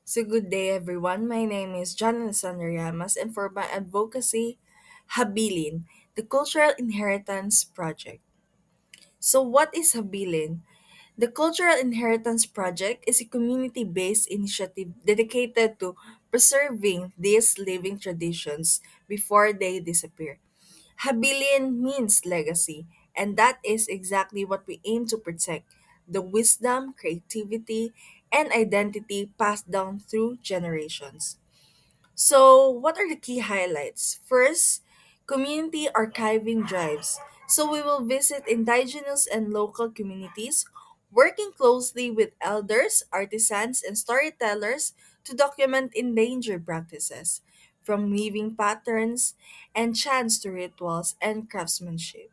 So good day everyone. My name is John Alessandro Llamas and for my advocacy, Habilin, the Cultural Inheritance Project. So what is Habilin? The Cultural Inheritance Project is a community-based initiative dedicated to preserving these living traditions before they disappear. Habilin means legacy, and that is exactly what we aim to protect the wisdom, creativity, and identity passed down through generations. So, what are the key highlights? First, community archiving drives. So, we will visit indigenous and local communities, working closely with elders, artisans, and storytellers to document endangered practices, from weaving patterns and chants to rituals and craftsmanship.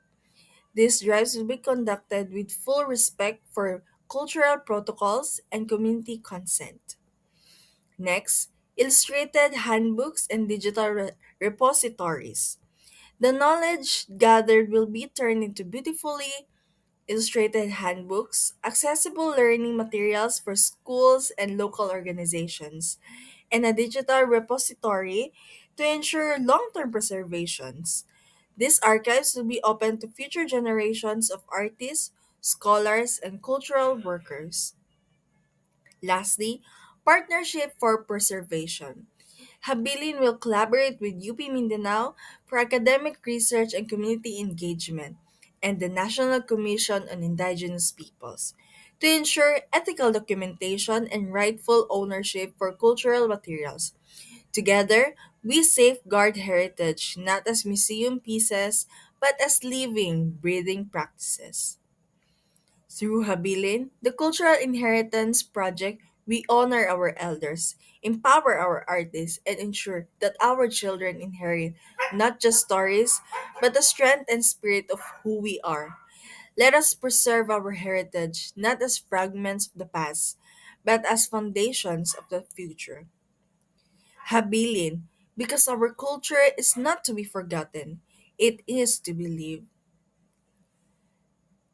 These drives will be conducted with full respect for cultural protocols and community consent. Next, illustrated handbooks and digital repositories. The knowledge gathered will be turned into beautifully illustrated handbooks, accessible learning materials for schools and local organizations, and a digital repository to ensure long term preservations. These archives will be open to future generations of artists, scholars, and cultural workers. Lastly, partnership for preservation. Habilin will collaborate with UP Mindanao for academic research and community engagement and the National Commission on Indigenous Peoples to ensure ethical documentation and rightful ownership for cultural materials. Together, we safeguard heritage not as museum pieces but as living, breathing practices. Through Habilin, the Cultural Inheritance Project, we honor our elders, empower our artists, and ensure that our children inherit not just stories, but the strength and spirit of who we are. Let us preserve our heritage not as fragments of the past, but as foundations of the future. Habilin, because our culture is not to be forgotten, it is to be lived.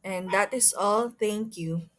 And that is all. Thank you.